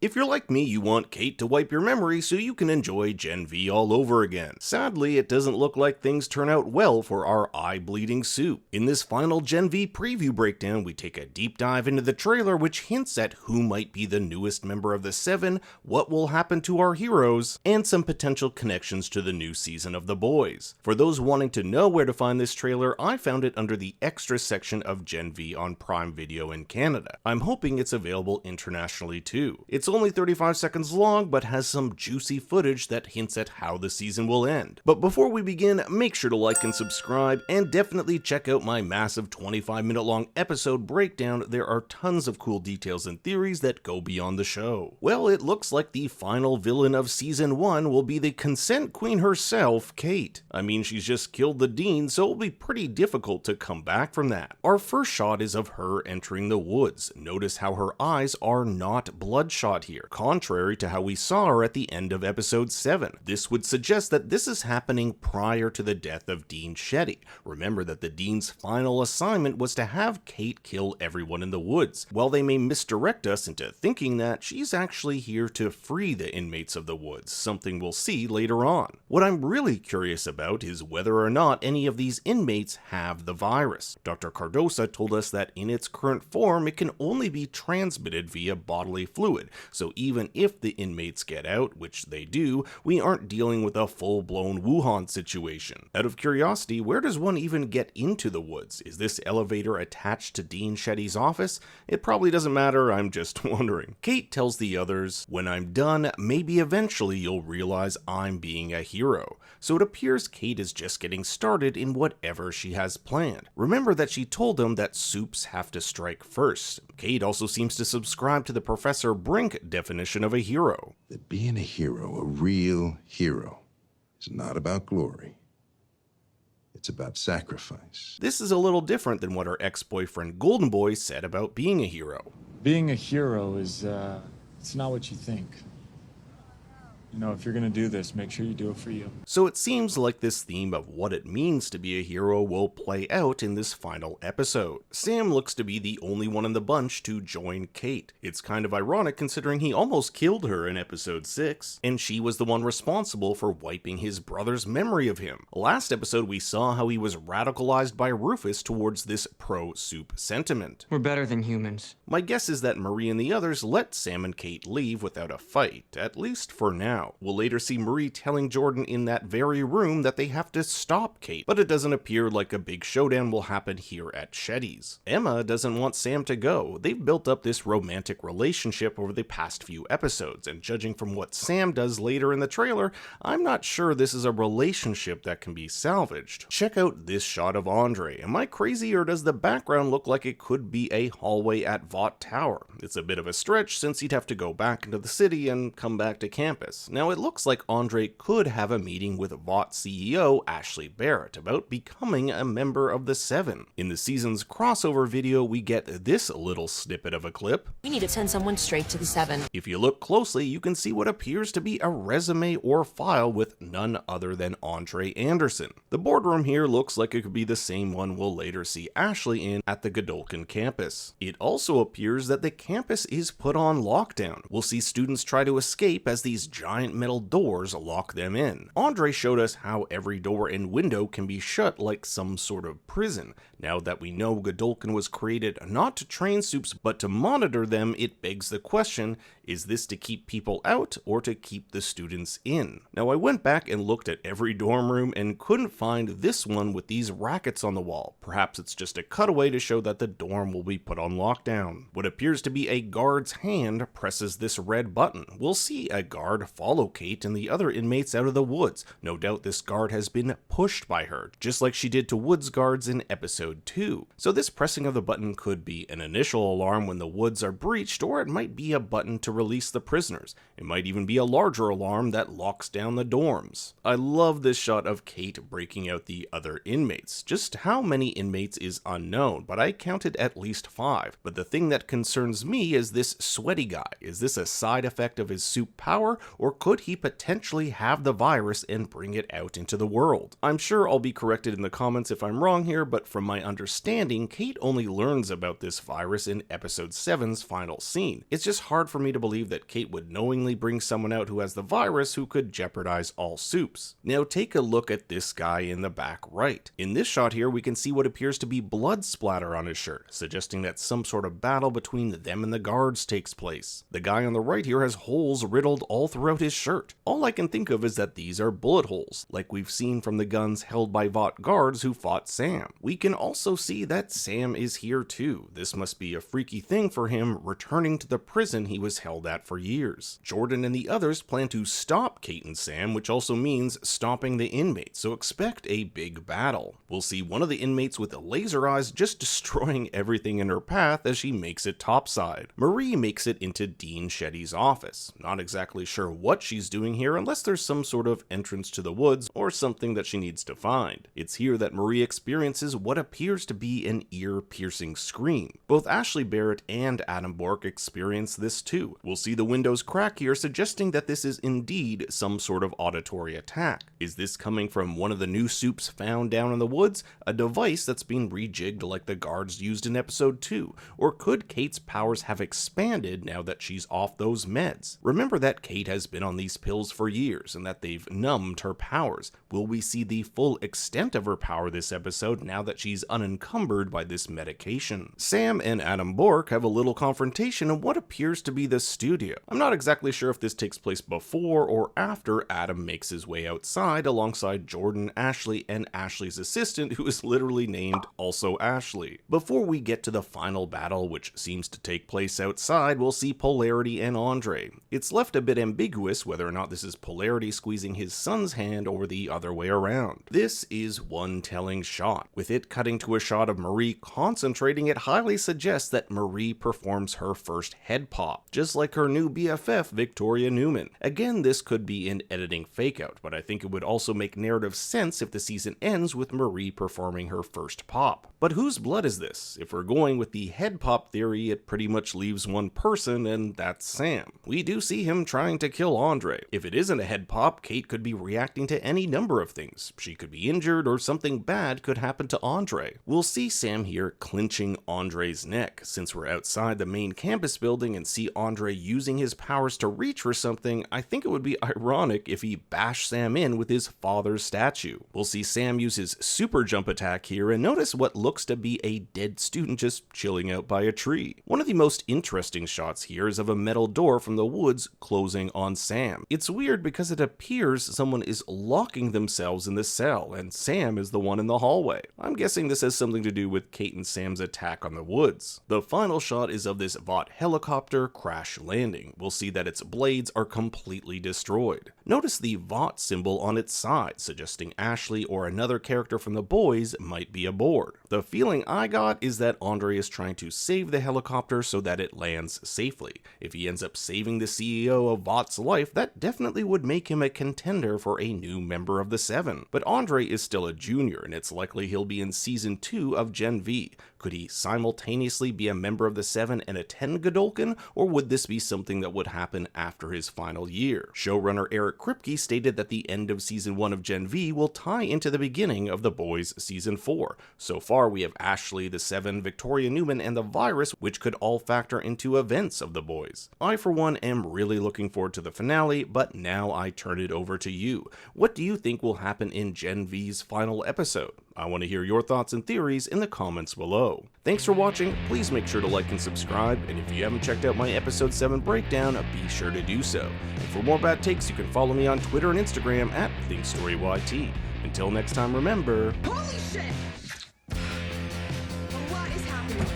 If you're like me, you want Kate to wipe your memory so you can enjoy GenV all over again. Sadly, it doesn't look like things turn out well for our eye-bleeding soup. In this final GenV preview breakdown, we take a deep dive into the trailer, which hints at who might be the newest member of the Seven, what will happen to our heroes, and some potential connections to the new season of The Boys. For those wanting to know where to find this trailer, I found it under the extra section of GenV on Prime Video in Canada. I'm hoping it's available internationally too. It's only 35 seconds long, but has some juicy footage that hints at how the season will end. But before we begin, make sure to like and subscribe, and definitely check out my massive 25-minute long episode breakdown. There are tons of cool details and theories that go beyond the show. Well, it looks like the final villain of season 1 will be the consent queen herself, Kate. I mean, she's just killed the dean, so it'll be pretty difficult to come back from that. Our first shot is of her entering the woods. Notice how her eyes are not bloodshot here, contrary to how we saw her at the end of episode 7. This would suggest that this is happening prior to the death of Dean Shetty. Remember that the dean's final assignment was to have Kate kill everyone in the woods. While they may misdirect us into thinking that, she's actually here to free the inmates of the woods, something we'll see later on. What I'm really curious about is whether or not any of these inmates have the virus. Dr. Cardosa told us that in its current form, it can only be transmitted via bodily fluid, so even if the inmates get out, which they do, we aren't dealing with a full-blown Wuhan situation. Out of curiosity, where does one even get into the woods? Is this elevator attached to Dean Shetty's office? It probably doesn't matter, I'm just wondering. Kate tells the others, "When I'm done, maybe eventually you'll realize I'm being a hero." So it appears Kate is just getting started in whatever she has planned. Remember that she told them that soups have to strike first. Kate also seems to subscribe to the Professor Brink definition of a hero. That being a hero, a real hero, is not about glory. It's about sacrifice. This is a little different than what her ex-boyfriend Golden Boy said about being a hero. Being a hero is, it's not what you think. You know, if you're gonna do this, make sure you do it for you. So it seems like this theme of what it means to be a hero will play out in this final episode. Sam looks to be the only one in the bunch to join Kate. It's kind of ironic considering he almost killed her in episode 6, and she was the one responsible for wiping his brother's memory of him. Last episode we saw how he was radicalized by Rufus towards this pro-soup sentiment. We're better than humans. My guess is that Marie and the others let Sam and Kate leave without a fight, at least for now. We'll later see Marie telling Jordan in that very room that they have to stop Kate, but it doesn't appear like a big showdown will happen here at Shetty's. Emma doesn't want Sam to go. They've built up this romantic relationship over the past few episodes, and judging from what Sam does later in the trailer, I'm not sure this is a relationship that can be salvaged. Check out this shot of Andre. Am I crazy, or does the background look like it could be a hallway at Vought Tower? It's a bit of a stretch since he'd have to go back into the city and come back to campus. Now, it looks like Andre could have a meeting with Vought CEO Ashley Barrett about becoming a member of the Seven. In the season's crossover video, we get this little snippet of a clip. We need to send someone straight to the Seven. If you look closely, you can see what appears to be a resume or file with none other than Andre Anderson. The boardroom here looks like it could be the same one we'll later see Ashley in at the Godolphin campus. It also appears that the campus is put on lockdown. We'll see students try to escape as these giant metal doors lock them in. Andre showed us how every door and window can be shut like some sort of prison. Now that we know Godolphin was created not to train soups but to monitor them, it begs the question, is this to keep people out or to keep the students in? Now I went back and looked at every dorm room and couldn't find this one with these rackets on the wall. Perhaps it's just a cutaway to show that the dorm will be put on lockdown. What appears to be a guard's hand presses this red button. We'll see a guard follow Kate and the other inmates out of the woods. No doubt this guard has been pushed by her, just like she did to Woods guards in episode 2. So this pressing of the button could be an initial alarm when the woods are breached, or it might be a button to release the prisoners. It might even be a larger alarm that locks down the dorms. I love this shot of Kate breaking out the other inmates. Just how many inmates is unknown, but I counted at least 5. But the thing that concerns me is this sweaty guy. Is this a side effect of his soup power, or could he potentially have the virus and bring it out into the world? I'm sure I'll be corrected in the comments if I'm wrong here, but from my understanding, Kate only learns about this virus in episode 7's final scene. It's just hard for me to believe that Kate would knowingly bring someone out who has the virus who could jeopardize all soups. Now take a look at this guy in the back right. In this shot here, we can see what appears to be blood splatter on his shirt, suggesting that some sort of battle between them and the guards takes place. The guy on the right here has holes riddled all throughout his shirt. All I can think of is that these are bullet holes, like we've seen from the guns held by Vought guards who fought Sam. We can also see that Sam is here too. This must be a freaky thing for him, returning to the prison he was held at for years. Jordan and the others plan to stop Kate and Sam, which also means stopping the inmates, so expect a big battle. We'll see one of the inmates with laser eyes just destroying everything in her path as she makes it topside. Marie makes it into Dean Shetty's office. Not exactly sure what she's doing here unless there's some sort of entrance to the woods or something that she needs to find. It's here that Marie experiences what appears to be an ear-piercing scream. Both Ashley Barrett and Adam Bork experience this too. We'll see the windows crack here, suggesting that this is indeed some sort of auditory attack. Is this coming from one of the new soups found down in the woods, a device that's been rejigged like the guards used in episode 2, or could Kate's powers have expanded now that she's off those meds? Remember that Kate has been on these pills for years and that they've numbed her powers. Will we see the full extent of her power this episode now that she's unencumbered by this medication? Sam and Adam Bork have a little confrontation in what appears to be the studio. I'm not exactly sure if this takes place before or after Adam makes his way outside alongside Jordan, Ashley, and Ashley's assistant, who is literally named also Ashley. Before we get to the final battle, which seems to take place outside, we'll see Polarity and Andre. It's left a bit ambiguous whether or not this is Polarity squeezing his son's hand or the other way around. This is one telling shot. With it cutting to a shot of Marie concentrating, it highly suggests that Marie performs her first head pop, just like her new BFF, Victoria Newman. Again, this could be an editing fakeout, but I think it would also make narrative sense if the season ends with Marie performing her first pop. But whose blood is this? If we're going with the head pop theory, it pretty much leaves one person, and that's Sam. We do see him trying to kill Andre. If it isn't a head pop, Kate could be reacting to any number of things. She could be injured, or something bad could happen to Andre. We'll see Sam here clinching Andre's neck. Since we're outside the main campus building and see Andre using his powers to reach for something, I think it would be ironic if he bashed Sam in with his father's statue. We'll see Sam use his super jump attack here, and notice what looks to be a dead student just chilling out by a tree. One of the most interesting shots here is of a metal door from the woods closing on Sam. It's weird because it appears someone is locking themselves in the cell, and Sam is the one in the hallway. I'm guessing this has something to do with Kate and Sam's attack on the woods. The final shot is of this Vought helicopter crash landing. We'll see that its blades are completely destroyed. Notice the Vought symbol on its side, suggesting Ashley or another character from the boys might be aboard. The feeling I got is that Andre is trying to save the helicopter so that it lands safely. If he ends up saving the CEO of Vought's life, that definitely would make him a contender for a new member of the Seven. But Andre is still a junior, and it's likely he'll be in season 2 of GenV. Could he simultaneously be a member of the Seven and attend Godolkin, or would this be something that would happen after his final year? Showrunner Eric Kripke stated that the end of season 1 of GenV will tie into the beginning of The Boys season 4. So far we have Ashley, the Seven, Victoria Newman, and the virus, which could all factor into events of The Boys. I for one am really looking forward to the finale, but now I turn it over to you. What do you think will happen in GenV's final episode? I want to hear your thoughts and theories in the comments below. Thanks for watching, please make sure to like and subscribe, and if you haven't checked out my episode 7 breakdown, be sure to do so. And for more bad takes, you can follow me on Twitter and Instagram at ThinkStoryYT. Until next time, remember... Holy shit! What is happening?